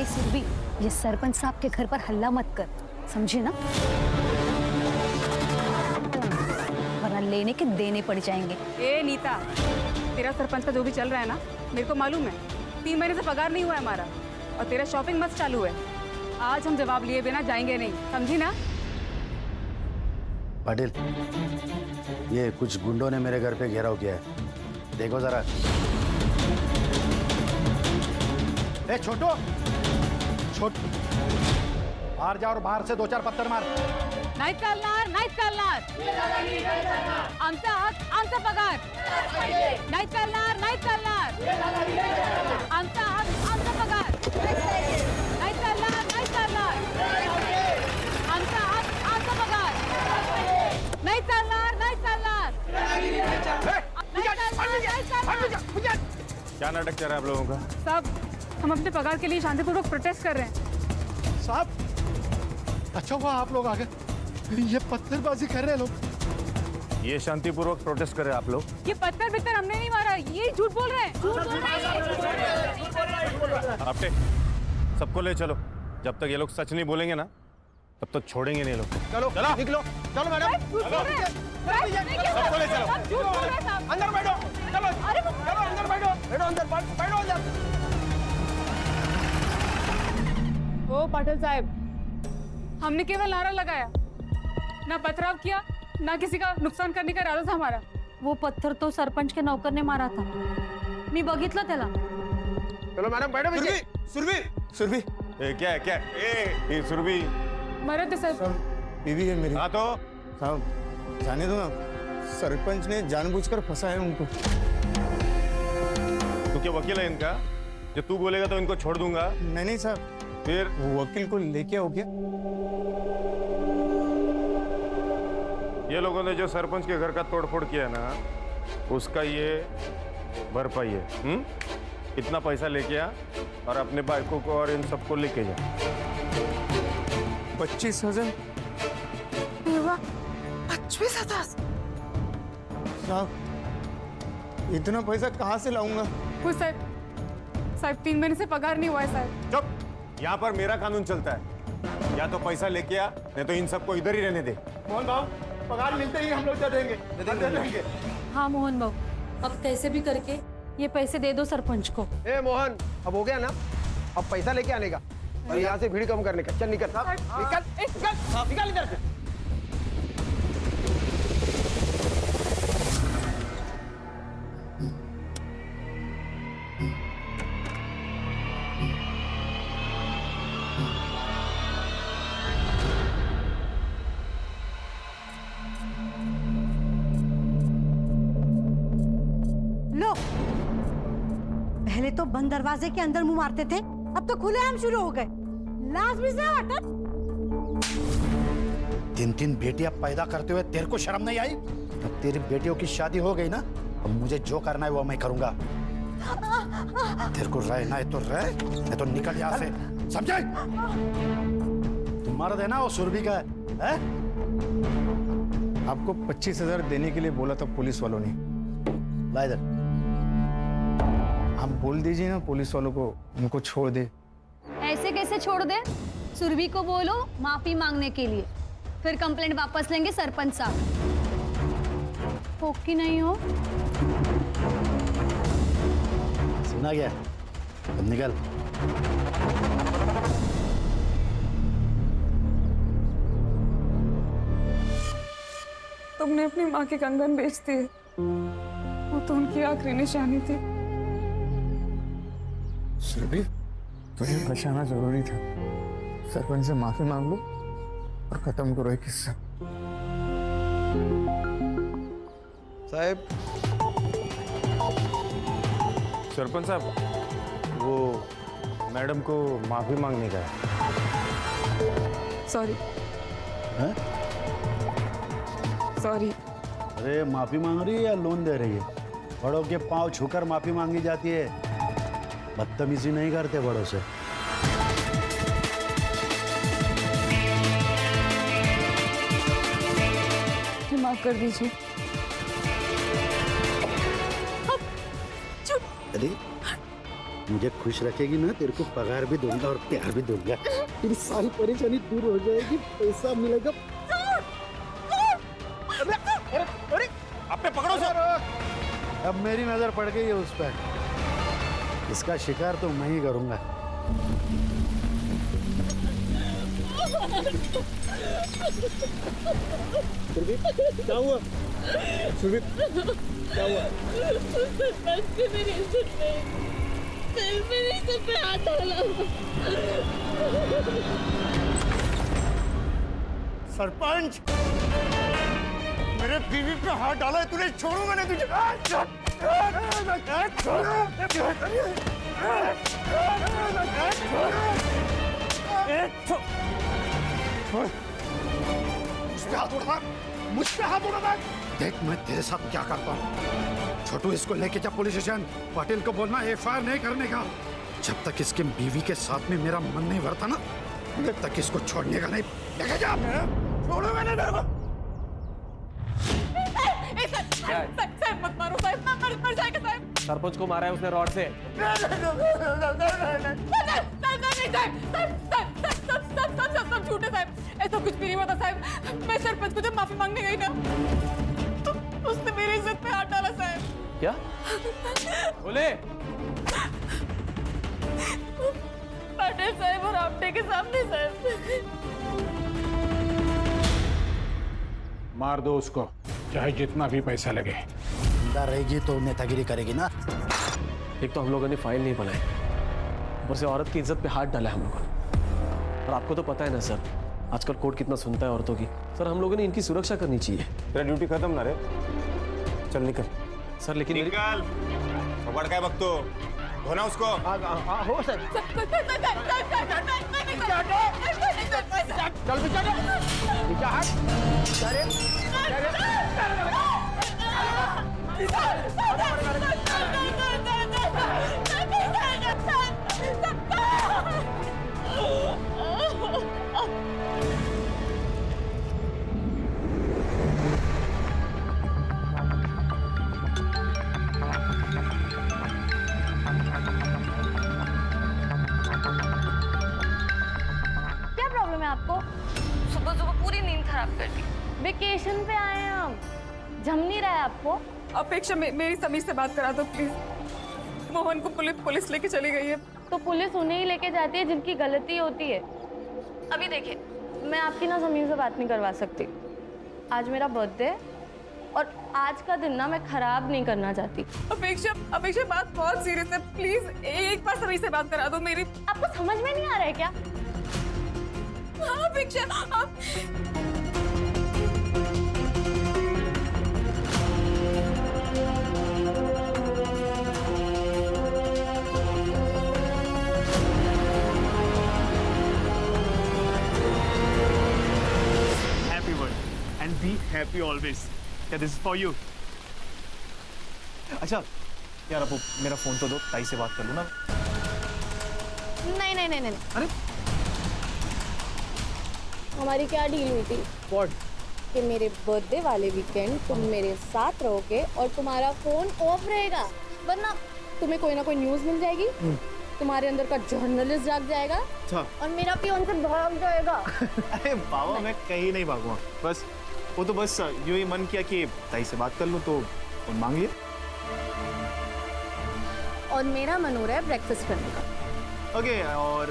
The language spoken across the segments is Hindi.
ए सुरभि, ये सरपंच साहब के घर पर हल्ला मत कर, समझे ना? वरना लेने के देने पड़ जाएंगे। ए नीता, तेरा सरपंच का जो भी चल रहा है ना, मेरे को मालूम है। 3 महीने से पगार नहीं हुआ है हमारा, और तेरा शॉपिंग मस्त चालू है। आज हम जवाब लिए बिना जाएंगे नहीं, समझी ना? पाटिल, ये कुछ गुंडों ने मेरे घर पे घेराव किया है, देखो जरा। ए छोटू, बाहर जा और बाहर से 2-4 पत्थर मार। नाहीत चालणार, नाहीत चालणार. आमचा हक, आमचा पगार. नाहीत चालणार, नाहीत चालणार. आमचा हक, आमचा पगार. नाहीत चालणार, नाहीत चालणार. आमचा हक, आमचा पगार. नाहीत चालणार, नाहीत चालणार. क्या नाटक चल रहा है आप लोगों का? साहब, हम अपने पगार के लिए शांतिपूर्वक प्रोटेस्ट कर रहे हैं। साहब, अच्छा हुआ आप लोग आ गए, ये पत्थरबाजी कर रहे हैं लोग। ये शांतिपूर्वक प्रोटेस्ट कर रहे हैं आप लोग? ये पत्थर बित्तर हमने नहीं मारा, ये झूठ बोल रहे हैं। झूठ बोल रहे हैं। आपटे, सबको ले चलो। जब तक ये लोग सच नहीं बोलेंगे ना, तब तक छोड़ेंगे नहीं लोग। चलो चलो निकलो, चलो मैडम, सबको ले चलो। झूठ बोल रहे हैं साहब। अंदर बैठो, चलो अरे चलो अंदर बैठो, बैठो अंदर, बैठो अंदर। ओ पाटिल साहब, हमने केवल नारा लगाया, ना पथराव किया, ना किसी का नुकसान करने का इरादा था हमारा। वो पत्थर तो सरपंच के नौकर ने मारा था, मी बघितलं त्याला। चलो मैडम बैठो। सुरभि, सुरभि, क्या है क्या है? ये सुरभि मरद है सर। बीवी है मेरी। हाँ तो साहब जाने दो ना, सरपंच ने जानबूझकर फंसाया उनको। तू क्या वकील है इनका? जब तू बोलेगा तो इनको छोड़ दूंगा। नहीं साहब, फिर वो वकील को लेके आओ क्या? ये लोगों ने जो सरपंच के घर का तोड़फोड़ किया ना, उसका ये भरपाई है। इतना पैसा लेके आ और अपने बाइकों को और इन सबको लेके जा। 25,000? 25,000? साहब, इतना पैसा कहाँ से लाऊंगा? कुछ साहब 3 महीने से पगार नहीं हुआ है साहब। चुप, यहाँ पर मेरा कानून चलता है। या तो पैसा लेके आ, नहीं तो इन सबको इधर ही रहने दे। मोहन भाव, पगार मिलते ही हम लोग दे देंगे, दे देंगे। हाँ मोहन बाबू, अब कैसे भी करके ये पैसे दे दो सरपंच को। ए मोहन, अब हो गया ना, अब पैसा लेके आने का और यहाँ से भीड़ कम करने का। चल निकल, निकल इधर से। लो, पहले तो बंद दरवाजे के अंदर मुंह मारते थे, अब तो खुलेआम शुरू हो गए। लाज भी से हटत। 3 बेटियां पैदा करते हुए तेरे को शर्म नहीं आई? अब तेरी बेटियों की शादी हो गई ना, अब मुझे जो करना है वो मैं करूंगा। तेरे को रहना है तो रह, नहीं तो निकल यहाँ से, समझे? तुम मर्द है ना, वो सुरभि का है? आपको 25,000 देने के लिए बोला था पुलिस वालों ने। ला इधर। आप बोल दीजिए ना पुलिस वालों को, उनको छोड़ दे। ऐसे कैसे छोड़ दे? सुरभि को बोलो माफी मांगने के लिए, फिर कंप्लेंट वापस लेंगे सरपंच साहब। हो कि नहीं हो? सुना गया? अब निकल। तुमने अपनी माँ के कंगन बेच दिए, वो तो उनकी आखिरी निशानी थी। सुरभि, तुम्हें बचाना जरूरी था। सरपंच से माफी मांग लो और खत्म करो ये किस्सा। साहब, सरपंच साहब, वो मैडम को माफी मांगने का है। सॉरी। हैं? सॉरी। अरे माफी मांग रही है या लोन दे रही है? बड़ों के पांव छूकर माफी मांगी जाती है, बदतमीजी नहीं करते बड़ों से। माफ कर दीजिए। अरे मुझे खुश रखेगी ना, तेरे को पगार भी दूंगा और प्यार भी दूंगा। तेरी सारी परेशानी दूर हो जाएगी, पैसा मिलेगा। अरे आप पे पकड़ो सर। अब मेरी नजर पड़ गई है उस पर, इसका शिकार तो मैं ही करूंगा। क्या हुआ सुरभि, क्या हुआ? सरपंच, मेरे बीवी पे हाथ डाला है तूने, छोड़ूंगा नहीं तुझे। मुझ पे हाथ उड़ा। देख मैं तेरे साथ क्या करता हूँ। छोटू, इसको लेके जा पुलिस स्टेशन। पाटिल को बोलना एफआईआर नहीं करने का। जब तक इसके बीवी के साथ में मेरा मन नहीं भरता ना, तब तक इसको छोड़ने का नहीं। लेके जा, छोड़ूंगा नहीं तेरे को। साहब मत मारो साहब, मर जाएगा साहब। सरपंच को मारा है उसने रॉड से। सब झूठे साहब, ऐसा कुछ भी नहीं होता साहब। मैं सरपंच को जब माफी मांगने गई ना, तो उसने मेरी इज्जत पे हाथ डाला साहब। क्या बोले? पाटिल साहब और आपटे के सामने साहब। मार दो उसको, चाहे जितना भी पैसा लगे। जिंदा रहेगी तो नेतागिरी करेगी ना। एक तो हम लोगों ने फाइल नहीं बनाई, ऊपर से औरत की इज्जत पे हाथ डाला है हम लोगों ने। और आपको तो पता है ना सर, आजकल कोर्ट कितना सुनता है औरतों की। सर हम लोगों ने इनकी सुरक्षा करनी चाहिए। तेरा ड्यूटी खत्म ना रे, चल निकल। सर लेकिन निकल, पकड़ के वक्त तो धोना उसको। हो सर, चल पीछे क्या प्रॉब्लम है आपको? सुबह सुबह पूरी नींद खराब कर दी। वेकेशन पे आए हैं हम, जम नहीं रहा है आपको? अपेक्षा मेरी समीर से बात करा दो प्लीज। मोहन को पुलिस लेके चली गई है। तो पुलिस उन्हें ही लेके जाती है जिनकी गलती होती है। अभी देखिए, मैं आपकी ना समीर से बात नहीं करवा सकती। आज मेरा बर्थडे है और आज का दिन ना मैं खराब नहीं करना चाहती। अपेक्षा बात बहुत सीरियस है, प्लीज एक बार समीर से बात करा दो मेरी। आपको समझ में नहीं आ रहा है क्या? हाँ अपेक्षा, आप Happy birthday and be happy always. Yeah, this is for you. अच्छा यार, अब मेरा फोन तो दो, ताई से बात कर लूँ ना। नहीं नहीं नहीं नहीं। अरे हमारी क्या डील हुई थी What? कि मेरे बर्थडे वाले वीकेंड तुम मेरे साथ रहोगे और तुम्हारा फोन ऑफ रहेगा, वरना तुम्हें कोई ना कोई न्यूज मिल जाएगी, तुम्हारे अंदर का जर्नलिस्ट जाग जाएगा और मेरा पियोन से भाग जाएगा। अरे बाबा, मैं कहीं नहीं भागूंगा। बस वो तो बस यूं ही मन किया कि ताई से बात कर लूँ, तो फोन मांग लिया। और मेरा मन हो रहा है ब्रेकफास्ट करने का। ओके, और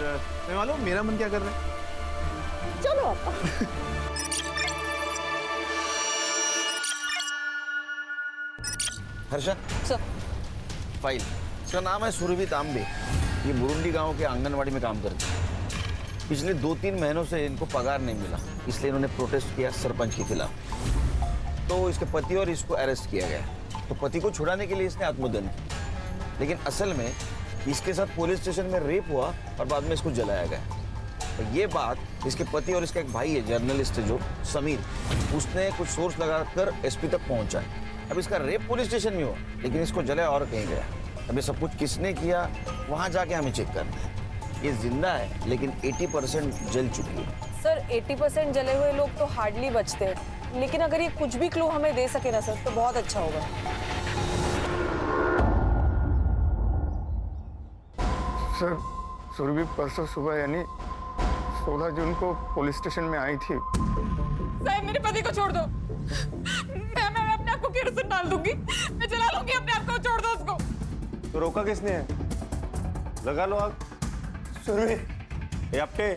मैं मालूम मेरा मन क्या कर रहा है। चलो आपा। हर्षा सर, फाइल, इसका नाम है सुरभि तांबे। ये बुरुंडी गांव के आंगनवाड़ी में काम करते हैं। पिछले 2-3 महीनों से इनको पगार नहीं मिला, इसलिए इन्होंने प्रोटेस्ट किया सरपंच के खिलाफ। तो इसके पति और इसको अरेस्ट किया गया। तो पति को छुड़ाने के लिए इसने आत्मदहन किया, लेकिन असल में इसके साथ पुलिस स्टेशन में रेप हुआ और बाद में इसको जलाया गया। तो ये बात इसके पति और इसका एक भाई है, जर्नलिस्ट है जो समीर, उसने कुछ सोर्स लगाकर एसपी तक पहुंचा है। अब इसका रेप पुलिस स्टेशन में हुआ, लेकिन इसको जलाया और कहीं गया। अब ये सब कुछ किसने किया, वहां जाके हमें चेक करना है। ये जिंदा है, लेकिन 80% जल चुकी है। सर 80% जले हुए लोग तो हार्डली बचते हैं, लेकिन अगर ये कुछ भी क्लू हमें दे सके ना सर, तो बहुत अच्छा होगा। सर सुरभि परसों सुबह यानी 16 जून को पुलिस स्टेशन में आई थी। साहब मेरे पति को छोड़ दो। मैं अपने आप को केरोसिन डाल दूंगी, मैं जला लूंगी अपने आप को, छोड़ दो उसको। तो रोका किसने है? लगा लो आग। सुरभि, ये आपके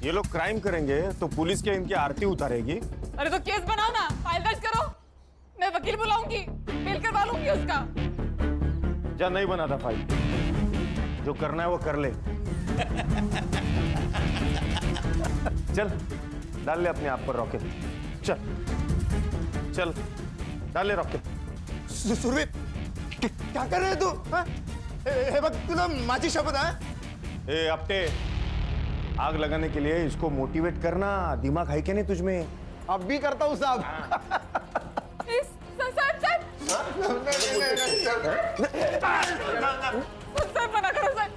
ये लोग क्राइम करेंगे तो पुलिस क्या इनकी आरती उतारेगी? अरे तो केस बनाओ ना, फाइल दर्ज करो, मैं वकील बुलाऊंगी, मेल करवा लूंगी उसका। जा, नहीं बना था फाइल, जो करना है वो कर ले। चल डाल ले अपने आप पर रॉकेट, चल चल डाल ले रॉकेट। सुरभि क्या कर रहे है तू? हे बघ तुला माझी शपथ है। ए अपटे, आग लगाने के लिए इसको मोटिवेट करना, दिमाग है क्या नहीं तुझमें? अब भी करता हूँ साहब। सर मना करो सर,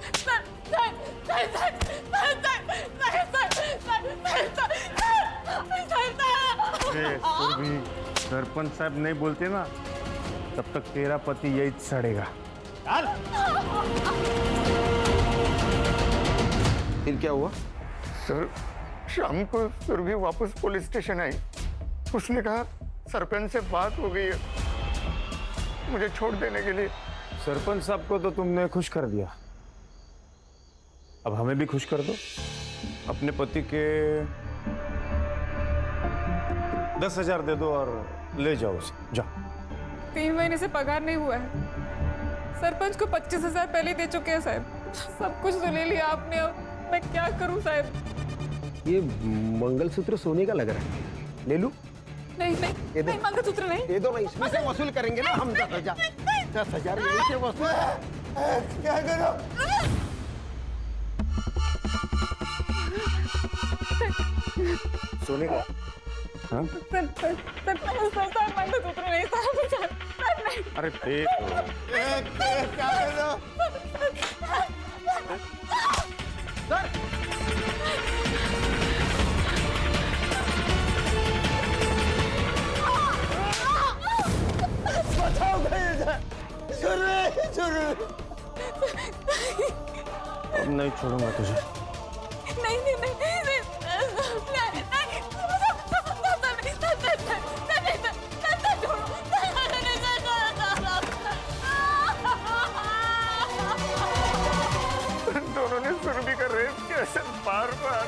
सरपंच साहब नहीं बोलते ना, तब तक तेरा पति यही सड़ेगा। फिर क्या हुआ? सर शाम को सुरभि वापस पुलिस स्टेशन आई। उसने कहा सरपंच से बात हो गई है मुझे छोड़ देने के लिए। सरपंच साहब को तो तुमने खुश कर दिया, अब हमें भी खुश कर दो। अपने पति के 10,000 दे दो और ले जाओ उसे, जाओ। 3 महीने से पगार नहीं हुआ है, सरपंच को 25,000 पहले दे चुके हैं साहब। सब कुछ तो ले लिया आपने, अब मैं क्या करूं साहब? ये मंगलसूत्र सोने का लग रहा है, ले लूं? नहीं नहीं नहीं, मंगलसूत्र नहीं। ये दो ना, इसमें से वसूल करेंगे ना हम 10,000 यहीं से वसूल। क्या करो? सोने का? हाँ? सर मंगलसूत्र नहीं सर नहीं। अरे दे दो। क्या करो? बचाओ गए अब नहीं छोड़ूंगा तुझे। नहीं नहीं नहीं दोनों ने सुरभि का रेप किया सर, बार बार।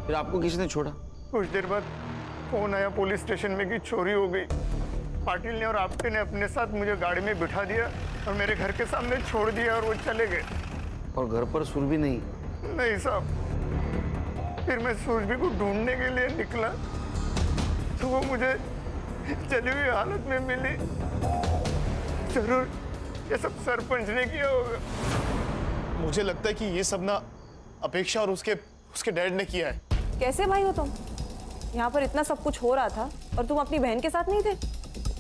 फिर आपको किसने छोड़ा? कुछ देर बाद फोन आया पुलिस स्टेशन में कि चोरी हो गई। पाटिल ने और आपटे ने अपने साथ मुझे गाड़ी में बिठा दिया और मेरे घर के सामने छोड़ दिया और वो चले गए। और घर पर सुरभि नहीं? नहीं साहब। फिर मैं सुरभि को ढूंढने के लिए निकला तो वो मुझे जली हुई हालत में मिली। जरूर ये सब सरपंच ने किया होगा। मुझे लगता है कि ये सब ना अपेक्षा और उसके डैड ने किया है। कैसे भाई हो तुम? यहाँ पर इतना सब कुछ हो रहा था और तुम अपनी बहन के साथ नहीं थे?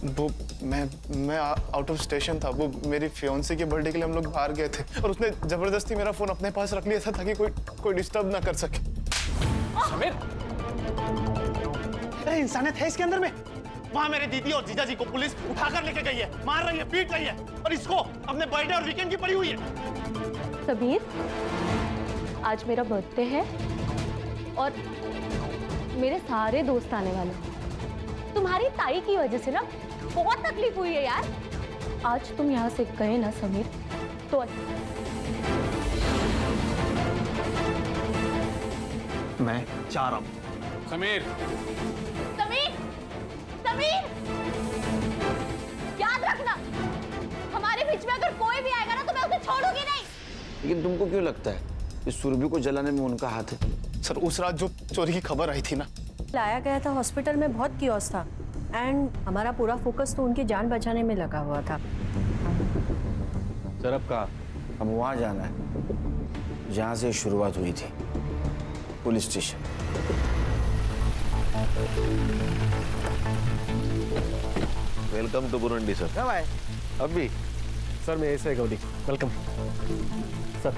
वो मैं आउट ऑफ स्टेशन था। वो मेरी फियोन्सी के बर्थडे के लिए हम लोग बाहर गए थे और उसने जबरदस्ती मेरा फोन अपने पास रख लिया था ताकि कोई डिस्टर्ब ना कर सके। समीर, अरे इंसानियत है इसके अंदर में। वहाँ मेरे दीदी और जीजा जी को पुलिस उठाकर लेके गई है, मार रही है, पीट रही है और इसको अपने बर्थडे और वीकेंड की पड़ी हुई है। समीर, आज मेरा बर्थडे है और मेरे सारे दोस्त आने वाले हैं। तुम्हारी ताई की वजह से ना बहुत तकलीफ हुई है यार। आज तुम यहाँ से गए ना समीर तो मैं चाह रहा हूँ। समीर, समीर, समीर, याद रखना हमारे बीच में अगर कोई भी आएगा ना तो मैं उसे छोड़ूंगी नहीं। लेकिन तुमको क्यों लगता है कि सुरभि को जलाने में उनका हाथ है? सर उस रात जो चोरी की खबर आई थी ना, लाया गया था हॉस्पिटल में, बहुत कियोस था एंड हमारा पूरा फोकस तो उनकी जान बचाने में लगा हुआ था। सर अब कहा? अब वहां जाना है जहां से शुरुआत हुई थी, police station. Welcome to Burundi sir. कब आए? अभी सर मैं ऐसे गौरी, वेलकम। सर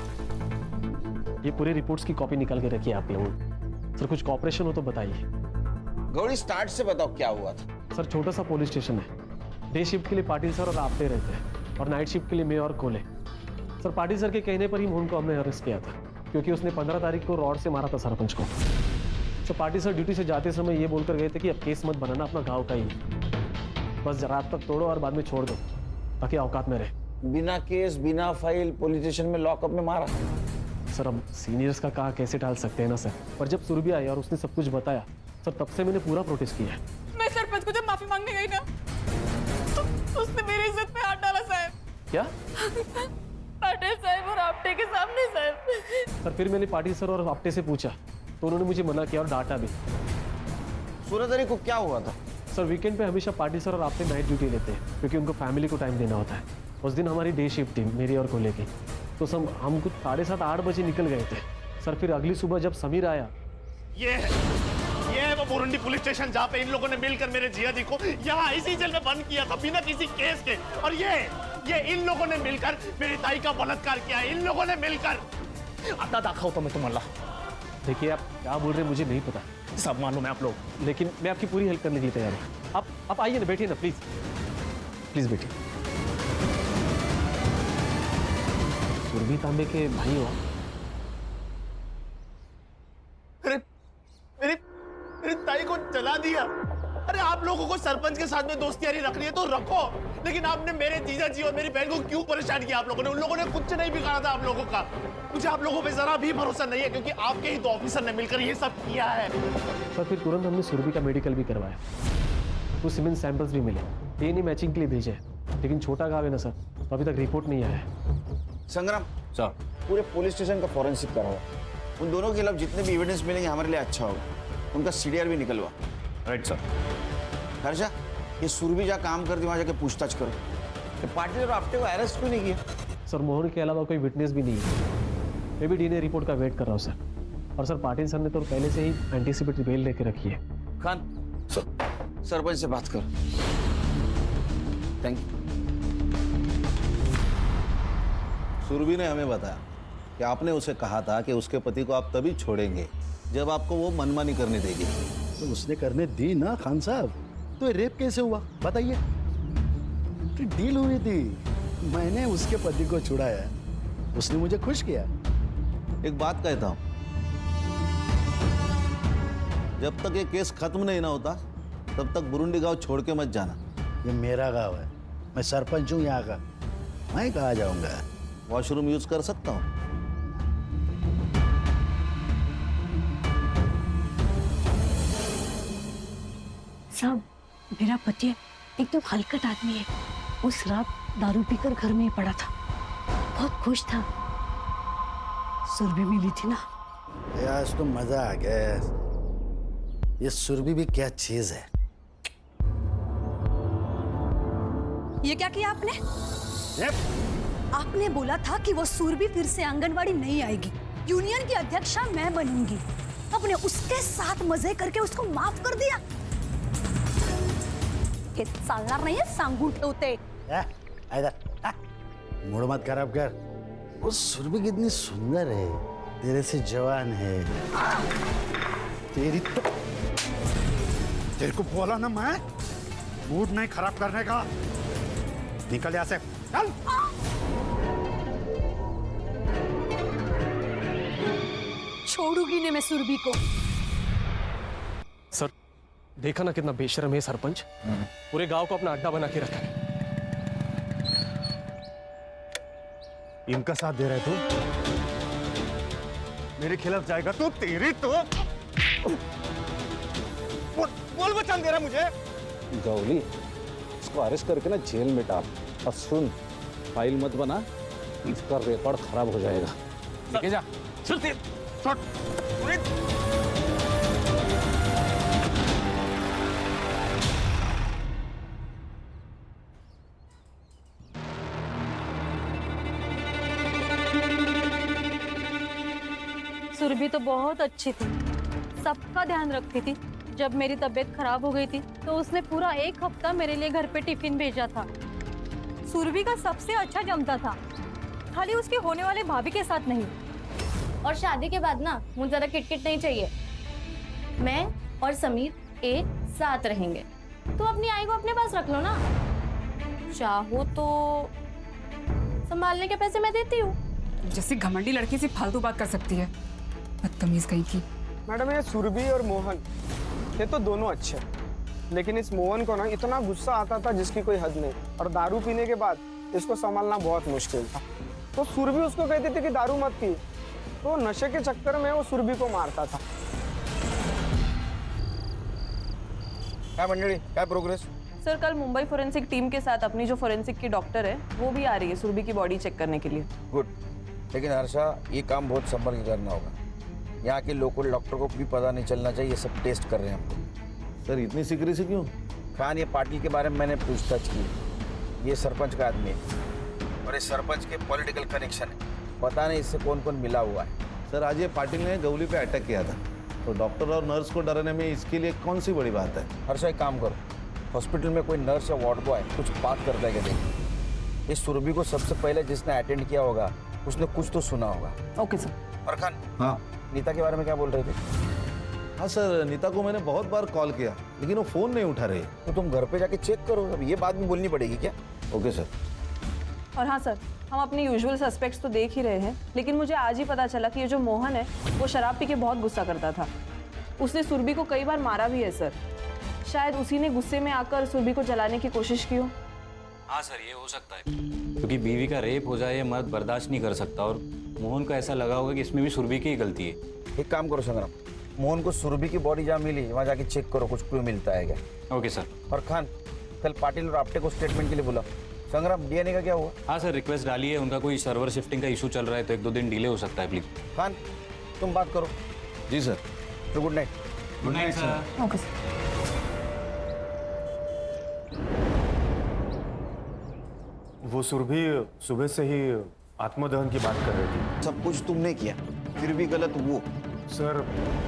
ये पूरी रिपोर्ट्स की कॉपी निकाल के रखिए आप लोगों। सर कुछ कॉपरेशन हो तो बताइए। गौरी स्टार्ट से बताओ क्या हुआ था। सर छोटा सा पुलिस स्टेशन है, डे शिफ्ट के लिए पाटिल सर और आपटे रहते हैं और नाइट शिफ्ट के लिए मैं और कोले। सर पाटिल सर के कहने पर ही मोहन को हमने अरेस्ट किया था, क्योंकि उसने 15 तारीख को रॉड से मारा था सरपंच को। सर पाटिल सर ड्यूटी से जाते समय ये बोलकर गए थे कि अब केस मत बनाना, अपना गाँव का ही, बस रात तक तोड़ो और बाद में छोड़ दो ताकि औकात में रहे। बिना केस बिना फाइल पुलिस स्टेशन में लॉकअप में मारा। सर अब सीनियर्स का कहा कैसे टाल सकते हैं ना सर, पर जब सुरभि आई और उसने सब कुछ बताया सर, तब से मैंने पूरा प्रोटेस्ट किया है। मैं सरपंच को जब माफी मांगने गई ना, तो उसने मेरी इज्जत पे हाथ डाला साहब। क्या? पाटिल साहब और आपटे के सामने साहब। सर फिर मैंने पाटिल सर और आपटे से पूछा तो उन्होंने मुझे मना किया और डांटा भी। 16 तारीख को क्या हुआ था? सर वीकेंड पे हमेशा पाटिल सर और आपटे नाइट ड्यूटी लेते हैं, क्योंकि उनको फैमिली को टाइम देना होता है। उस दिन हमारी डे शिफ्ट थी, मेरी और कोले की, तो हम कुछ 7:30-8 बजे निकल गए थे। सर फिर अगली सुबह जब समीर आया, ये है वो बुरुंडी पुलिस स्टेशन जहाँ पे इन लोगों ने मिलकर मेरे जिया जी को यहाँ इसी जेल में बंद किया था बिना किसी केस के। और ये इन लोगों ने मिलकर मेरी ताई का बलात्कार किया है, इन लोगों ने मिलकर। आता दाखा तो मैं तुम्हारा। देखिए आप क्या बोल रहे हैं मुझे नहीं पता, सब मालूम है आप लोग, लेकिन मैं आपकी पूरी हेल्प करने के लिए तैयार हूँ। आप आइए ना, बैठिए ना प्लीज, प्लीज बैठिए। सुरभि तांबे के भाई हो? मेरी ताई को जला दिया। अरे आप लोगों को सरपंच के साथ में दोस्तियारी रखनी है तो रखो, लेकिन आपने मेरे जीजा जी और मेरी बहन को क्यों परेशान किया? आप लोगों ने, उन लोगों ने कुछ नहीं बिगाड़ा था आप लोगों का। मुझे आप लोगों पे जरा भी भरोसा नहीं है, क्योंकि आपके ही 2 ऑफिसर ने मिलकर ये सब किया है। सर फिर तुरंत हमने सुरभि का मेडिकल भी करवाया, कुछ सीमेंट सैंपल्स भी मिले, डीएनए मैचिंग के लिए भेजे, लेकिन छोटा गाँव है ना सर, तो अभी तक रिपोर्ट नहीं आया है। संग्राम सर पूरे पुलिस स्टेशन का फॉरेंसिक कराओ, उन दोनों के खिलाफ जितने भी एविडेंस मिलेंगे हमारे लिए अच्छा होगा। उनका सीडीआर भी निकलवा। Right sir. हर्षा, ये सुरभि जहाँ काम करती वहाँ जाके पूछताछ करो। ये पाटिल और आपटे को अरेस्ट क्यों नहीं किया? सर मोहन के अलावा कोई विटनेस भी नहीं है, मैं भी डीएनए रिपोर्ट का वेट कर रहा हूँ सर। और सर पाटिल सर ने तो पहले से ही एंटीसिपेटरी बेल लेके रखी है। खान सरपंच से बात करो। Thank you. सुरभि ने हमें बताया कि आपने उसे कहा था कि उसके पति को आप तभी छोड़ेंगे जब आपको वो मनमानी करने देगी। तो उसने करने दी ना खान साहब, तो ये रेप कैसे हुआ बताइए? तो डील हुई थी, मैंने उसके पति को छुड़ाया, उसने मुझे खुश किया। एक बात कहता हूं, जब तक ये केस खत्म नहीं ना होता तब तक बुरुंडी गांव छोड़ के मत जाना। ये मेरा गांव है, मैं सरपंच हूँ यहाँ का, मैं कहाँ जाऊंगा? वॉशरूम यूज कर सकता हूँ? साहब मेरा पति एकदम हलकट आदमी है, उस रात दारू पीकर घर में ही पड़ा था, बहुत खुश था। सुरभि मिली थी ना, आज तो मजा आ गया। ये सुरभि भी क्या चीज है। ये क्या किया आपने? आपने बोला था कि वो सुरभि फिर से आंगनवाड़ी नहीं आएगी, यूनियन की अध्यक्षा मैं बनूंगी। आपने उसके साथ मजे करके उसको माफ कर दिया। हे चालणार नाहीये, सांगून ठेवते। मूड मत खराब कर। वो सुरभि कितनी सुंदर है, तेरे से जवान है। तेरी तो तेरे को बोला ना मैं, मूड नहीं खराब करने का। निकल यहाँ से, चल। छोड़ूंगी नहीं मैं सुरभि को। सर देखा ना कितना बेशर्म है सरपंच, पूरे गांव को अपना अड्डा बना के रखा है। इनका साथ दे रहे तू, मेरे खिलाफ जाएगा तो तेरी तो बोल बचान दे रहा मुझे। गौली, इसको अरेस्ट करके ना जेल में डाल, और सुन, फाइल मत बना, इसका रिकॉर्ड खराब हो जाएगा। लेके जा, चल ते शॉट। सुरभि तो बहुत अच्छी थी, सबका ध्यान रखती थी। जब मेरी तबीयत खराब हो गई थी तो उसने पूरा 1 हफ्ता मेरे लिए घर पे टिफिन भेजा था। सुरभि का सबसे अच्छा जमता था, खाली उसके होने वाले भाभी के साथ नहीं। और शादी के बाद ना मुझे ज्यादा किटकिट नहीं चाहिए। मैं और समीर एक साथ रहेंगे, तो अपनी आई को अपने पास रख लो ना। चाहो तो संभालने के पैसे मैं देती हूँ। जैसी घमंडी लड़की से फालतू बात कर सकती है, बदतमीज कहीं की। मैडम ये सुरभि और मोहन ये तो दोनों अच्छे हैं, लेकिन इस मोहन को ना इतना गुस्सा आता था जिसकी कोई हद नहीं, और दारू पीने के बाद इसको संभालना बहुत मुश्किल था। तो सुरभि उसको कहती थी कि दारू मत पी, तो नशे के चक्कर में वो सुरभि को मारता था। क्या मंडली, क्या प्रोग्रेस? सर कल मुंबई फोरेंसिक टीम के साथ अपनी जो फोरेंसिक की डॉक्टर है वो भी आ रही है सुरभि की बॉडी चेक करने के लिए। गुड, लेकिन हर्षा ये काम बहुत संभल के करना होगा। यहाँ के लोकल डॉक्टर को भी पता नहीं चलना चाहिए, ये सब टेस्ट कर रहे हैं हम। सर इतनी सीक्रेसी क्यों? खान, ये पाटिल के बारे में मैंने पूछताछ की। ये सरपंच का आदमी है और ये सरपंच के पॉलिटिकल कनेक्शन है। पता नहीं इससे कौन कौन मिला हुआ है। सर आज ये पाटिल ने गौली पे अटैक किया था, तो डॉक्टर और नर्स को डराने में इसके लिए कौन सी बड़ी बात है? हर्षा एक काम करो, हॉस्पिटल में कोई नर्स या वार्ड बॉय कुछ बात करता है क्या देखिए। इस सुरभि को सबसे पहले जिसने अटेंड किया होगा उसने कुछ तो सुना होगा। Okay sir. और खान, हाँ नीता के बारे में क्या बोल रहे थे? हाँ सर, नीता को मैंने बहुत बार कॉल किया लेकिन वो फ़ोन नहीं उठा रही। तो तुम घर पे जाके चेक करो, अब ये बात भी बोलनी पड़ेगी क्या? Okay sir. और हाँ सर, हम अपने यूजुअल सस्पेक्ट्स तो देख ही रहे हैं, लेकिन मुझे आज ही पता चला कि ये जो मोहन है वो शराब पी के बहुत गुस्सा करता था। उसने सुरभि को कई बार मारा भी है सर। शायद उसी ने गुस्से में आकर सुरभि को जलाने की कोशिश की हो। हाँ सर, ये हो सकता है, क्योंकि बीवी का रेप हो जाए ये मर्द बर्दाश्त नहीं कर सकता, और मोहन को ऐसा लगा होगा कि इसमें भी सुरभि की ही गलती है। एक काम करो संग्राम, मोहन को सुरभि की बॉडी जहाँ मिली वहाँ जाके चेक करो, कुछ क्लू मिलता है क्या। Okay sir. और खान, कल पाटिल और आपटे को स्टेटमेंट के लिए बुला। संग्राम, डीएनए का क्या हुआ? हाँ सर, रिक्वेस्ट डाली है, उनका कोई सर्वर शिफ्टिंग का इशू चल रहा है, तो 1-2 दिन डिले हो सकता है। प्लीज खान, तुम बात करो। जी सर। तो good night. Good night sir. Okay sir. वो सुरभि सुबह से ही आत्मदहन की बात कर रही थी। सब कुछ तुमने किया, फिर भी गलत वो। सर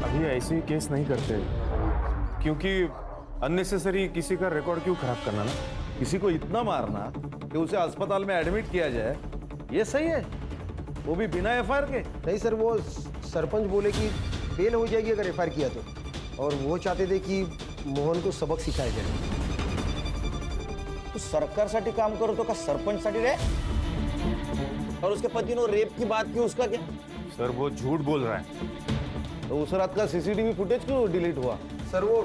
अभी ऐसे केस नहीं करते, क्योंकि अननेसेसरी किसी का रिकॉर्ड क्यों खराब करना ना। किसी को इतना मारना कि उसे अस्पताल में एडमिट किया जाए, ये सही है? वो भी बिना एफआईआर के? नहीं सर, वो सरपंच बोले कि बेल हो जाएगी अगर एफआईआर किया तो, और वो चाहते थे कि मोहन को सबक सिखाया जाए। तो सरकारसाठी काम करो तो का सरपंचसाठी रे? और उसके पति ने रेप की बात की, उसका क्या? सर वो झूठ बोल रहा है। तो उस रात का सीसीटीवी फुटेज क्यों डिलीट हुआ? सर वो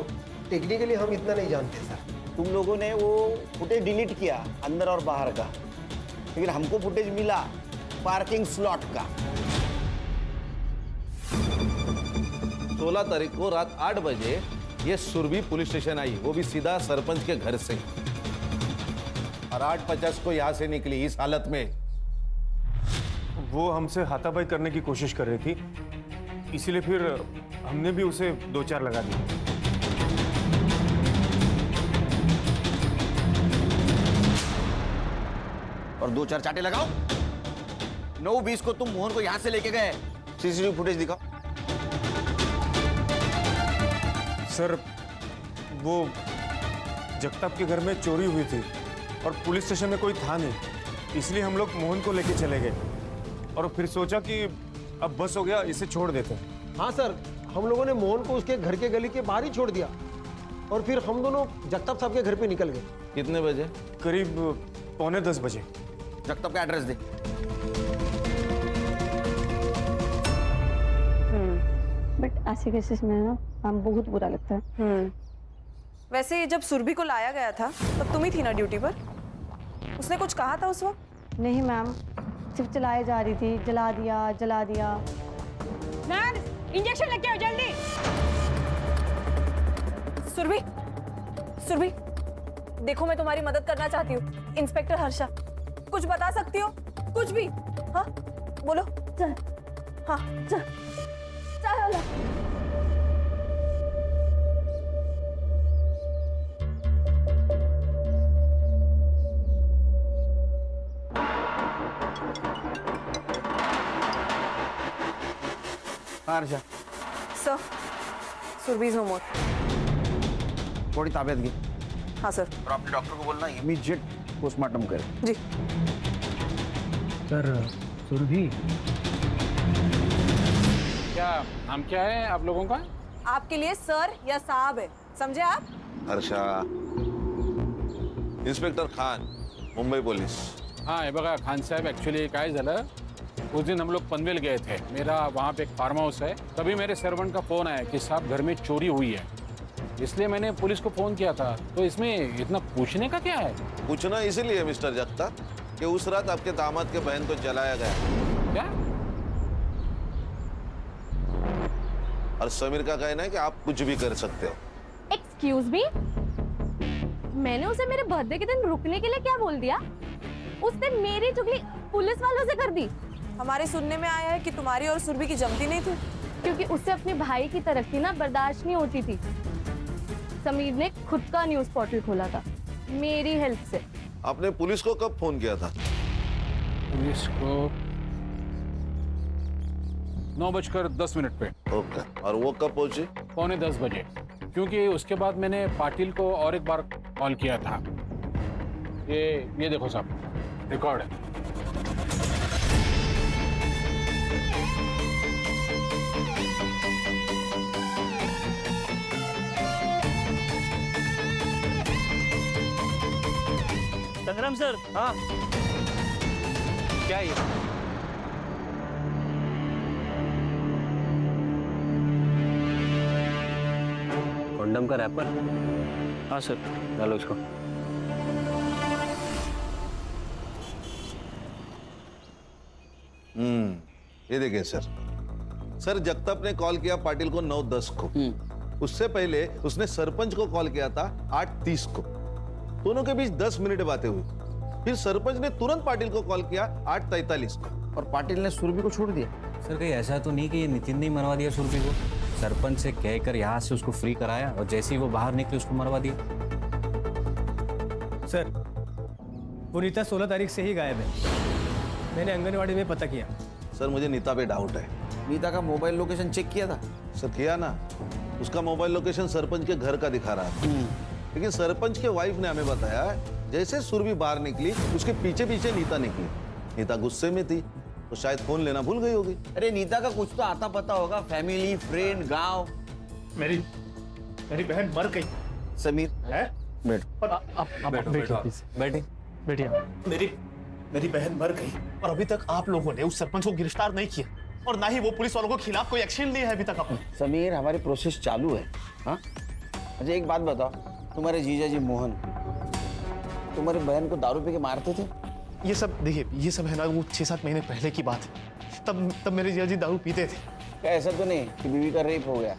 टेक्निकली हम इतना नहीं जानते सर। तुम लोगों ने वो फुटेज डिलीट किया अंदर और बाहर का, लेकिन हमको फुटेज मिला पार्किंग स्लॉट का। 16 तारीख को रात 8 बजे ये सुरभि पुलिस स्टेशन आई, वो भी सीधा सरपंच के घर से, और 8:50 को यहां से निकली इस हालत में। वो हमसे हाथापाई करने की कोशिश कर रही थी, इसीलिए फिर हमने भी उसे 2-4 लगा दिए। और 2-4 चाटे लगाओ। 9:20 को तुम मोहन को यहां से लेके गए, सीसीटीवी फुटेज दिखाओ। सर वो जगताप के घर में चोरी हुई थी और पुलिस स्टेशन में कोई था नहीं, इसलिए हम लोग मोहन को लेके चले गए और फिर सोचा कि अब बस हो गया, इसे छोड़ देते हैं। हाँ सर, हम लोगों ने मोहन को उसके घर के गली के बाहर ही छोड़ दिया, और फिर हम दोनों जगताप साहब के घर पे निकल गए। कितने बजे? करीब 9:45 बजे। जगताप का एड्रेस दे। बट ऐसे केसेस में ना हम बहुत बुरा लगता है। वैसे जब सुरभि को लाया गया था तब तुम ही थी ना ड्यूटी पर? उसने कुछ कहा था उस वक्त? नहीं मैम, सिर्फ चलाई जा रही थी, जला दिया जला दिया। नर्स, इंजेक्शन लेके आओ जल्दी। सुरभि, सुरभि, देखो मैं तुम्हारी मदद करना चाहती हूँ। इंस्पेक्टर हर्षा, कुछ बता सकती हो? कुछ भी? हाँ बोलो। चल। हाँ चल चल। Harsha sir, Surabhi is no more. थोड़ी ताबियत की। हाँ सर। और अपने डॉक्टर को बोलना इमीडिएट पोस्टमार्टम करे। जी सर। सुरभि, क्या नाम क्या है आप लोगों का? आपके लिए सर या साहब है, समझे आप? Harsha, inspector Khan, Mumbai police. हाँ हे बघा खान साहब ॲक्च्युली काय झालं उस दिन हम लोग पनवेल गए थे मेरा वहाँ पे एक फार्म हाउस है तभी मेरे सर्वेंट का फ़ोन आया कि साहब घर में चोरी हुई है इसलिए मैंने पुलिस को फ़ोन किया था तो इसमें इतना पूछने का क्या है पूछना इसीलिए मिस्टर जगता कि उस रात आपके दामाद के बहन को जलाया गया क्या और समीर का कहना है कि आप कुछ भी कर सकते हो एक्सक्यूज मी, मैंने उसे मेरे बर्थडे के दिन रुकने के लिए क्या बोल दिया? उसने मेरी चुगली पुलिस वालों से कर दी। हमारे सुनने में आया है कि तुम्हारी और सुरभि की जमती नहीं थी क्योंकि उससे अपने भाई की तरक्की ना बर्दाश्त नहीं होती थी। समीर ने खुद का न्यूज़ पोर्टल खोला था मेरी हेल्प से। आपने पुलिस को कब फोन किया था? पुलिस को 9:10 पे। ओके, और वो कब पहुंची? 9:45 बजे, क्योंकि उसके बाद मैंने पाटिल को और एक बार कॉल किया था। ये देखो साहब, रिकॉर्ड है। संग्राम सर। हाँ क्या ये? कॉन्डम का रैपर? हाँ सर। डालो इसको। ये देखिए सर जगताप ने कॉल किया पाटिल को 9:10 को। उससे पहले उसने सरपंच को कॉल किया था 8:30 को। दोनों के बीच 10 मिनट बातें हुई। फिर सरपंच ने तुरंत पाटिल को कॉल किया 8:43 को। और पाटिल ने सुरभि को छोड़ दिया। सर कहीं ऐसा तो नहीं कि ये नितिन ने ही मरवा दिया सुरभि को? सरपंच से कहकर यहाँ से उसको फ्री कराया और जैसे ही वो बाहर निकले उसको मरवा दिया। सर वो नीता 16 तारीख से ही गायब है। मैंने आंगनवाड़ी में पता किया। सर मुझे नीता पे डाउट है। नीता का मोबाइल लोकेशन चेक किया था? सर किया ना। उसका मोबाइल लोकेशन सरपंच के घर का दिखा रहा था। लेकिन सरपंच के वाइफ ने हमें बताया जैसे सुरभि बाहर निकली उसके पीछे पीछे नीता निकली। नीता गुस्से में थी तो शायद फोन लेना भूल गई होगी। अरे नीता का कुछ तो आता पता होगा, फैमिली, फ्रेंड, गांव। मेरी बहन मर गई। समीर है? बैठिए। मेरी बहन मर गई और अभी तक आप लोगों ने उस सरपंच को गिरफ्तार नहीं किया और ना ही वो पुलिस वालों के खिलाफ कोई एक्शन लिया है अभी तक आपने। समीर हमारी प्रोसेस चालू है। हाँ अच्छा एक बात बताओ, तुम्हारे जीजा जी मोहन तुम्हारी बहन को दारू पी के मारते थे? ये सब देखिए, ये सब है ना वो 6-7 महीने पहले की बात है। तब मेरे जीजा जी दारू पीते थे। क्या ऐसा तो नहीं कि बीवी का रेप हो गया,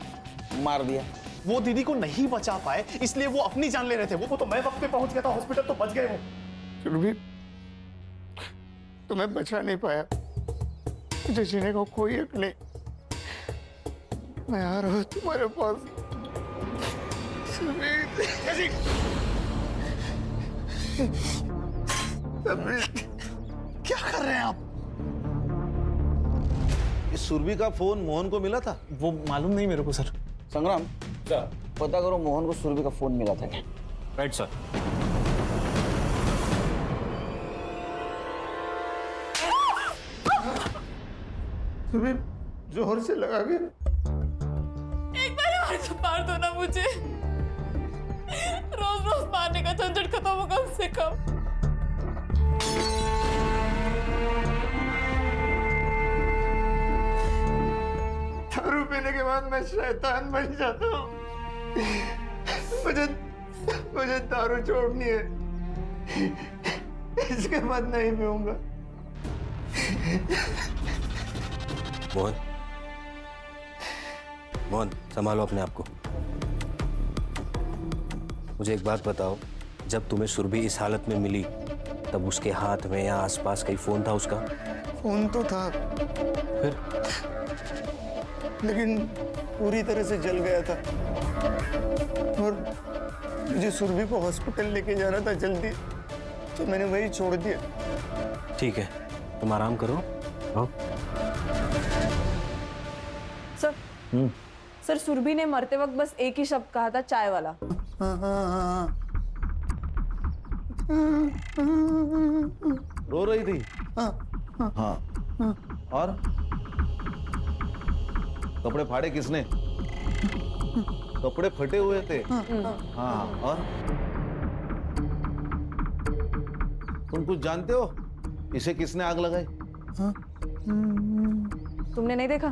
मार दिया? वो दीदी को नहीं बचा पाए इसलिए वो अपनी जान ले रहे थे। वो तो मैं वक्त पे पहुंच गया था हॉस्पिटल तो बच गए वो। सुरभि तुम्हें बचा नहीं पाया, मुझे जीने को कोई हक नहीं। मैं आ रहा हूँ तुम्हारे पास। क्या कर रहे हैं आप? इस सुरभि का फोन मोहन को मिला था? वो मालूम नहीं मेरे को सर। संग्राम पता करो मोहन को सुरभि का फोन मिला था क्या? Right sir. सुरभि जोर से लगा के। एक बार और तो मार दो ना मुझे। रोज रोज मारने का झंझट खत्म हो कम से कम। दारू पीने के बाद मैं शैतान बन जाता हूँ। मुझे दारू छोड़नी है। इसके बाद नहीं पीऊंगा। मोहन संभालो अपने आप को। मुझे एक बात बताओ, जब तुम्हें सुरभि इस हालत में मिली तब उसके हाथ में या आसपास कहीं फोन था उसका? फोन तो था फिर? लेकिन पूरी तरह से जल गया था और मुझे सुरभि को हॉस्पिटल लेके जाना था जल्दी, तो मैंने वही छोड़ दिया। ठीक है, तुम आराम करो। हाँ? सर सुरभि ने मरते वक्त बस एक ही शब्द कहा था, चाय वाला। रो रही थी? हाँ। और कपड़े फाड़े किसने? कपड़े फटे हुए थे। हाँ और तुम कुछ जानते हो इसे किसने आग लगाई? तुमने नहीं देखा?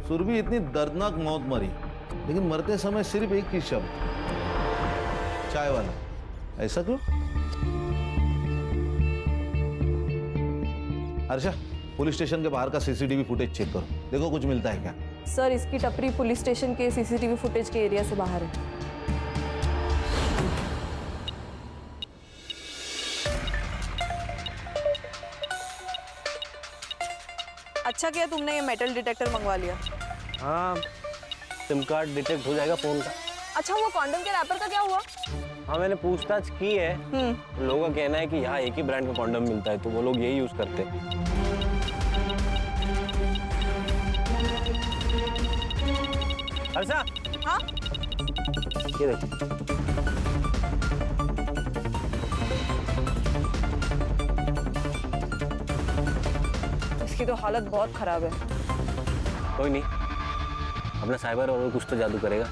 सुरभि इतनी दर्दनाक मौत मरी, लेकिन मरते समय सिर्फ एक ही शब्द, चाय वाला। ऐसा क्यों? हर्षा, पुलिस स्टेशन के बाहर का सीसीटीवी फुटेज चेक करो, देखो कुछ मिलता है क्या। सर, इसकी टपरी पुलिस स्टेशन के सीसीटीवी फुटेज के एरिया से बाहर है। अच्छा किया तुमने ये मेटल डिटेक्टर मंगवा लिया। हाँ, सिम कार्ड डिटेक्ट हो जाएगा फोन का। अच्छा, वो कॉन्डम के रैपर का क्या हुआ? हाँ, मैंने पूछताछ की है। लोगों का कहना है कि यहाँ एक ही ब्रांड का कॉन्डम मिलता है, तो वो लोग यही यूज करते हैं। हर्षा, हाँ? ये देख। इसकी तो हालत बहुत खराब है। कोई नहीं, अपना साइबर और कुछ तो जादू करेगा।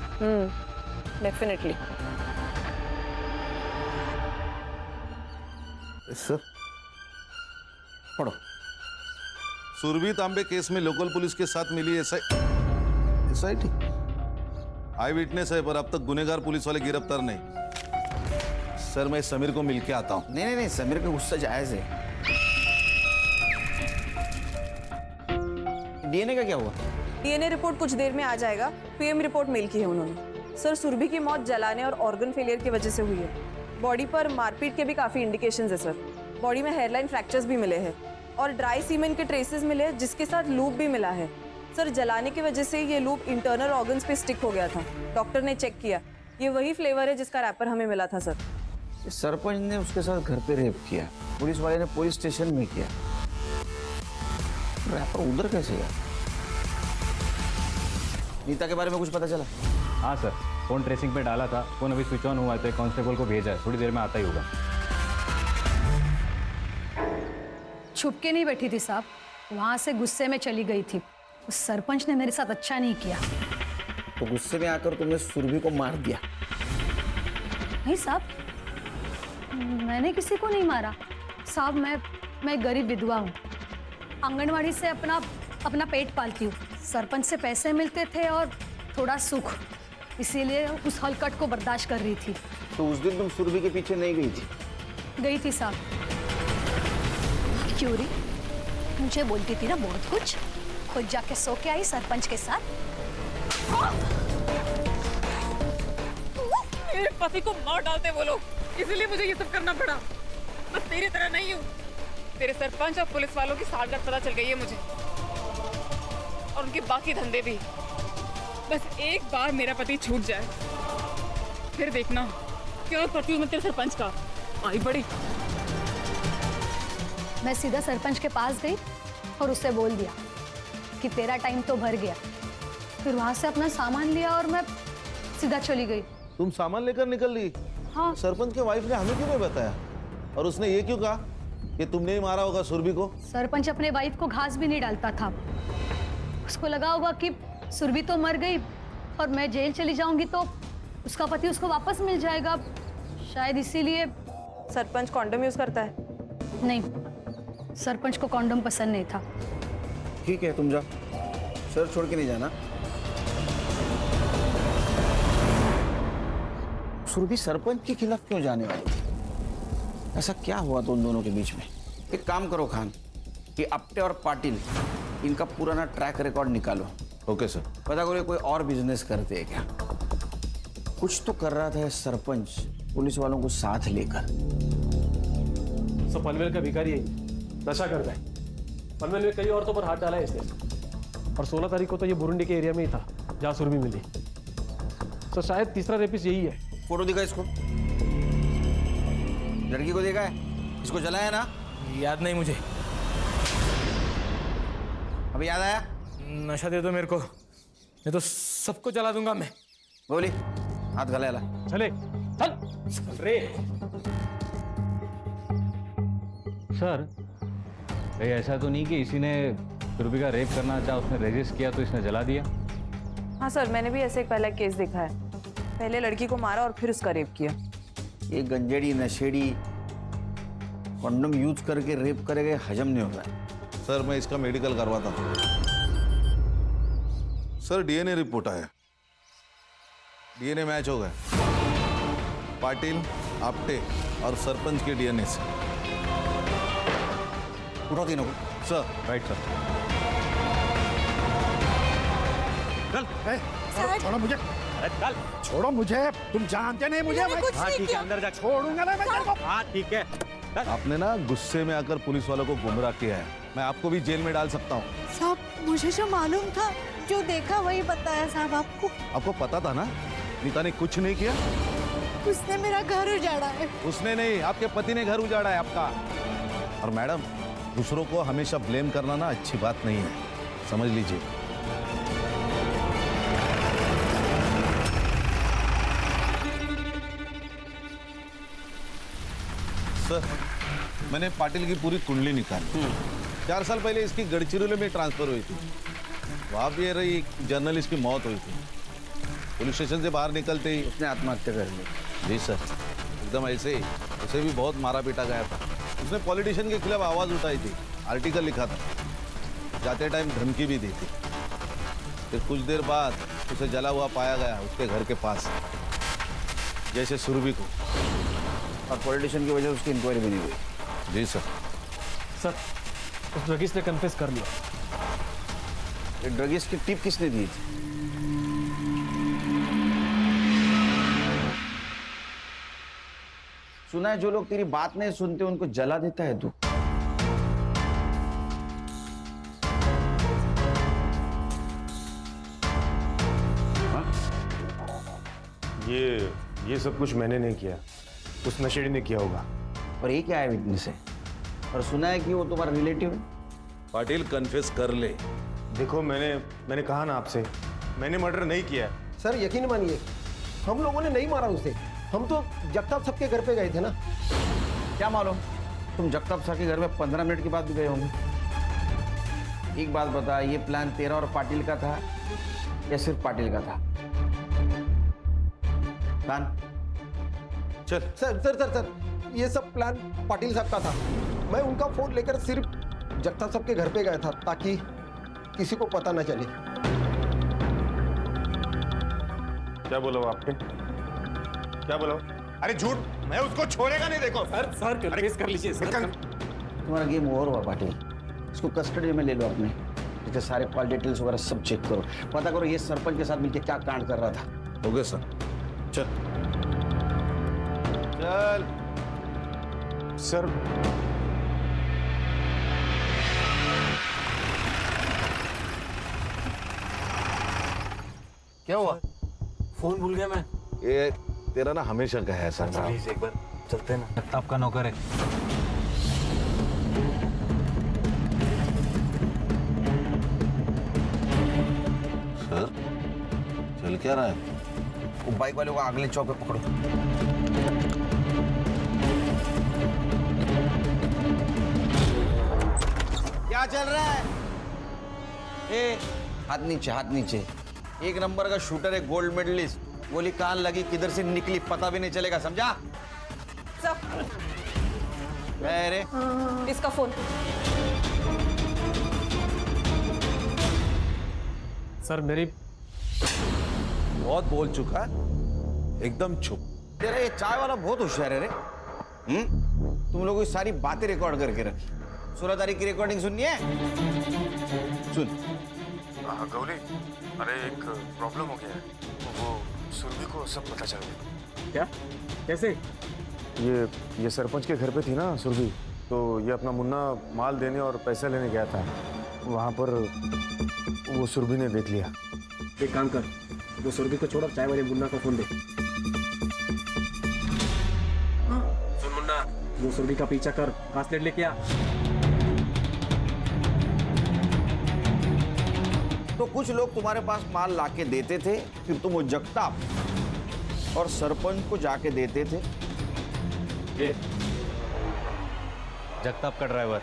डेफिनेटली। सर, पढ़ो। सुरभि तांबे केस में लोकल पुलिस के साथ मिली एसआईटी आई विटनेस है, पर अब तक गुनेगार पुलिस वाले गिरफ्तार नहीं। सर, मैं समीर को मिलके आता हूँ। नहीं, समीर का गुस्सा जायज है। डीएनए का क्या हुआ? डीएनए रिपोर्ट कुछ देर में आ जाएगा। पीएम रिपोर्ट मेल की है उन्होंने। सर, सुरभि की मौत जलाने और ऑर्गन फेलियर की वजह से हुई है। बॉडी पर मारपीट के भी काफी इंडिकेशंस है सर। बॉडी में हेयरलाइन फ्रैक्चर्स भी मिले हैं और ड्राई सीमेन के ट्रेसेस मिले हैं, जिसके साथ लूप भी मिला है। सर, जलाने की वजह से ये लूप इंटरनल ऑर्गन्स पे स्टिक हो गया था। डॉक्टर ने चेक किया, ये वही फ्लेवर है जिसका रैपर हमें मिला था सर। सरपंच ने उसके साथ घर पे रेप किया, पुलिस वाले ने पुलिस स्टेशन में किया, रैपर उधर कैसे गया? नीता के बारे में कुछ पता चला? हाँ सर, फोन ट्रेसिंग पे डाला था, फोन अभी स्विच ऑन हुआ है, तो कांस्टेबल को भेजा है, थोड़ी देर में आता ही होगा। छुप के नहीं बैठी थी साहब, वहां से गुस्से में चली गई थी। उस सरपंच ने मेरे साथ अच्छा नहीं किया। तो गुस्से में आकर तुमने सुरभि को मार दिया? नहीं साहब, मैंने किसी को नहीं मारा साहब। मैं गरीब विधवा हूँ, आंगनवाड़ी से अपना पेट पालती हूँ। सरपंच से पैसे मिलते थे और थोड़ा सुख, इसीलिए उस हलकट को बर्दाश्त कर रही थी। तो उस दिन तुम सुरभि के पीछे नहीं गई थी? गई थी साहब। क्यों री? मुझे बोलती थी ना बहुत कुछ, खुद जाके सो के आई सरपंच के साथ। मेरे पति को मार डालते वो लोग, इसीलिए मुझे ये सब करना पड़ा। बस तेरी तरह नहीं हूँ। तेरे सरपंच और पुलिस वालों की सालगर्द पता चल गई है मुझे, और उनके बाकी धंधे भी। बस एक बार मेरा पति छूट जाए, फिर देखना क्या करती हूँ मैं तेरे सरपंच का। आई बड़ी। मैं सीधा सरपंच के पास गई और उससे बोल दिया कि तेरा टाइम तो भर गया। फिर वहां से अपना सामान लिया और मैं सीधा चली गई। तुम सामान लेकर निकल ली? हाँ। सरपंच के वाइफ ने हमें क्यों नहीं बताया? और उसने ये क्यों कहा कि तुमने ही मारा होगा सुरभि को? सरपंच अपने वाइफ को घास भी नहीं डालता था। उसको लगा होगा कि सुरभि तो मर गई और मैं जेल चली जाऊंगी तो उसका पति उसको वापस मिल जाएगा, शायद इसीलिए। सरपंच कॉन्डम यूज करता है? नहीं, सरपंच को कॉन्डम पसंद नहीं था। ठीक है, तुम जाओ, सर छोड़ के नहीं जाना। सुरभि सरपंच के खिलाफ क्यों जाने वाली थी? ऐसा क्या हुआ तो उन दोनों के बीच में? एक काम करो खान, कि अप्टे और पाटिल इनका पुराना ट्रैक रिकॉर्ड निकालो। Okay sir. पता करो कोई और बिजनेस करते हैं क्या? कुछ तो कर रहा था सरपंच पुलिस वालों को साथ लेकर। सब पनवेल का भिखारी है, नशा करता है। पनवेल में कई औरतों पर हाथ डाला है इसने, और 16 तारीख को तो ये बुरुंडी के एरिया में ही था जहाँ सुरभि मिली। तो शायद तीसरा रेपिस्ट यही है। फोटो दिखा इसको, लड़की को देखा है? इसको जलाया ना? याद नहीं मुझे। अभी याद आया? नशा दे दो मेरे को, नहीं तो सबको जला दूंगा मैं। बोली हाथ गला ला। चले चल रे। सर, कहीं ऐसा तो नहीं कि इसी ने सुरभि का रेप करना चाहा, उसने रेजिस्ट किया तो इसने जला दिया? हाँ सर, मैंने भी ऐसे एक पहला केस देखा है। पहले लड़की को मारा और फिर उसका रेप किया। ये गंजेड़ी नशेड़ी कंडोम यूज करके रेप करेगा, हजम नहीं होगा। सर मैं इसका मेडिकल करवाता हूँ। सर डीएनए रिपोर्ट आया, डीएनए मैच हो गया पाटिल, आपटे और सरपंच के डीएनए से। उठाओ तीनों को। Sir right sir. चल छोड़ो मुझे, छोड़ो मुझे, तुम जानते नहीं मुझे। हाँ ठीक है, अंदर जा। छोड़ूंगा ना मैं तेरे को। हाँ ठीक है। आपने ना गुस्से में आकर पुलिस वालों को गुमराह किया है, मैं आपको भी जेल में डाल सकता हूँ। साहब मुझे जो मालूम था, जो देखा वही बताया साहब आपको। आपको पता था ना नीता ने कुछ नहीं किया? उसने मेरा घर उजाड़ा है। उसने नहीं, आपके पति ने घर उजाड़ा है आपका। और मैडम, दूसरों को हमेशा ब्लेम करना ना अच्छी बात नहीं है, समझ लीजिए। सर मैंने पाटिल की पूरी कुंडली निकाली। 4 साल पहले इसकी गढ़चिरौली में ट्रांसफर हुई थी, वहां भी रही जर्नलिस्ट की मौत हुई थी। पुलिस स्टेशन से बाहर निकलते ही उसने आत्महत्या कर ली। जी सर, एकदम ऐसे ही। उसे भी बहुत मारा पीटा गया था। उसने पॉलिटिशियन के खिलाफ आवाज उठाई थी, आर्टिकल लिखा था, जाते टाइम धमकी भी दी थी। फिर कुछ देर बाद उसे जला हुआ पाया गया उसके घर के पास, जैसे सुरभि को। और पॉलिटिशियन की वजह से उसकी इंक्वायरी भी नहीं हुई। जी सर। सर उस ड्रगिस्ट ने कन्फेस कर लिया। ये ड्रगिस्ट की टिप किसने दी थी? सुना है जो लोग तेरी बात नहीं सुनते उनको जला देता है तू। ये सब कुछ मैंने नहीं किया, उस नशेड़ी ने किया होगा। और ये क्या है विटनेस है? और सुना है कि वो तुम्हारा रिलेटिव है। पाटिल कन्फेस कर ले। देखो मैंने कहा ना आपसे, मैंने मर्डर नहीं किया। सर यकीन मानिए, हम लोगों ने नहीं मारा उसे। हम तो जगताप सबके घर पे गए थे ना। क्या मालूम, तुम जगताप सर के घर में 15 मिनट के बाद भी गए होंगे। एक बात बता, ये प्लान तेरा और पाटिल का था या सिर्फ पाटिल का था? प्लान चल। सर सर सर सर ये सब प्लान पाटिल साहब का था। मैं उनका फोन लेकर सिर्फ जगताप साहब के घर पे गया था ताकि किसी को पता न चले। क्या बोला वो आपने? क्या बोला? अरे झूठ, मैं उसको छोड़ेगा नहीं। देखो सर कन्फेस कर लीजिए सर। तुम्हारा गेम ओवर हुआ पाटिल। इसको कस्टडी में ले लो अपने। इसके सारे कॉल डिटेल्स वगैरह सब चेक करो, पता करो ये सरपंच के साथ मिलकर क्या कांड कर रहा था। हो गया सर। चल चल सर। क्या हुआ? फोन भूल गया मैं। ये तेरा ना हमेशा का है सर। प्लीज एक बार चलते हैं ना। जगताप का नौकर है। सर चल क्या रहा है? वो बाइक वाले को अगले चौक पे पकड़ो। क्या चल रहा है? ए, हाथ नीचे, हाथ नीचे। 1 नंबर का शूटर है, गोल्ड मेडलिस्ट। गोली कान लगी, किधर से निकली पता भी नहीं चलेगा, समझा? अरे इसका फोन। सर मेरी बहुत बोल चुका है, एकदम चुप। तेरा ये चाय वाला बहुत होशियार है रे। तुम लोगों की सारी बातें रिकॉर्ड करके रखी। 16 तारीख की रिकॉर्डिंग सुननी है? सुन। गौरी, अरे एक प्रॉब्लम हो गया है। वो सुरभि को सब पता चल गया। क्या? कैसे? ये सरपंच के घर पे थी ना सुरभि, तो ये अपना मुन्ना माल देने और पैसा लेने गया था। वहाँ पर वो सुरभि ने देख लिया। एक काम कर, वो सुरभि को छोड़, चाय वाले मुन्ना को फोन दे। सुन मुन्ना, वो सुरभि का पीछा कर, कास्लेट लेके आ। तो कुछ लोग तुम्हारे पास माल लाके देते थे, फिर तुम वो जगताप और सरपंच को जाके देते थे। ये जगताप का ड्राइवर।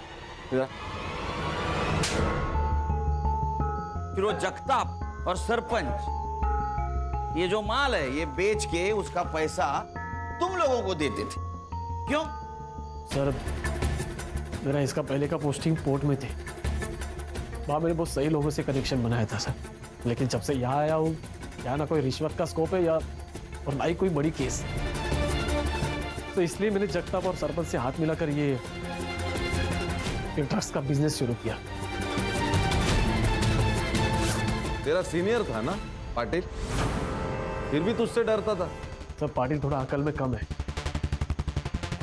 फिर वो जगताप और सरपंच ये जो माल है ये बेच के उसका पैसा तुम लोगों को देते थे। क्यों? सर मेरा इसका पहले का पोस्टिंग पोर्ट में थे, वहाँ मैंने बहुत सही लोगों से कनेक्शन बनाया था सर। लेकिन जब से यहाँ आया हूँ, यहाँ ना कोई रिश्वत का स्कोप है या और ना ही कोई बड़ी केस, तो इसलिए मैंने जगताप और सरपंच से हाथ मिलाकर ये ड्रग्स का बिजनेस शुरू किया। तेरा सीनियर था ना पाटिल, फिर भी तुझसे डरता था। सर पाटिल थोड़ा अकल में कम है,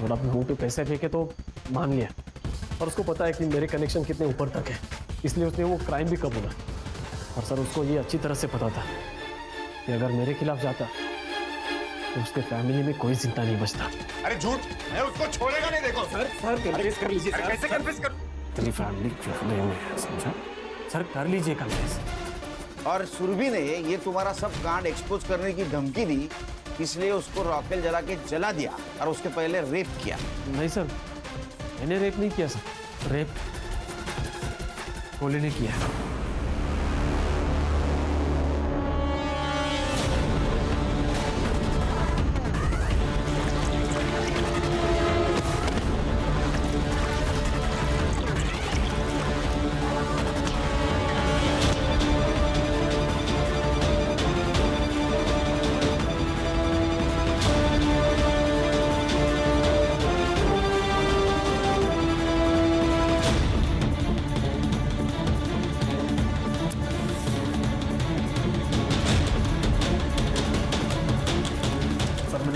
थोड़ा अपने मुंह पे पैसे फेंके तो मान लिया, और उसको पता है कि मेरे कनेक्शन कितने ऊपर तक है, इसलिए उसने वो क्राइम भी कबूला। और सर उसको ये अच्छी तरह से पता था कि अगर मेरे खिलाफ जाता तो उसके फैमिली में कोई जिंदा नहीं बचता। अरे झूठ, मैं उसको छोड़ेगा नहीं। देखो सर कन्विंस कर लीजिए। अरे कैसे कन्विंस कर? तेरी फैमिली में समझा सर, कर लीजिए कन्विंस। और सुरभि ने ये तुम्हारा सब कांड एक्सपोज करने की धमकी दी, इसलिए उसको रॉकेल जला के जला दिया और उसके पहले रेप किया। नहीं सर, मैंने रेप नहीं किया सर, रेप कोहली ने किया।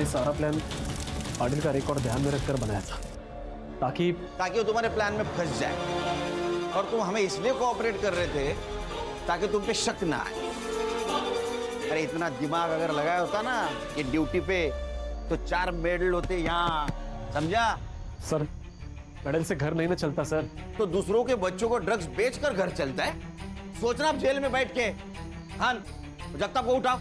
सारा प्लान पाटिल का रिकॉर्ड ध्यान में रखकर बनाया था, ताकि वो तुम्हारे प्लान में फंस जाए। और तुम हमें इसलिए कोऑपरेट कर रहे थे ताकि तुम पे शक ना आए। अरे इतना दिमाग अगर लगाया होता ना ये ड्यूटी पे, तो 4 मेडल होते यहाँ, समझा? सर मेडल से घर नहीं ना चलता सर। तो दूसरों के बच्चों को ड्रग्स बेचकर घर चलता है। सोचना आप जेल में बैठ के। हाँ, जगताप को उठाओ।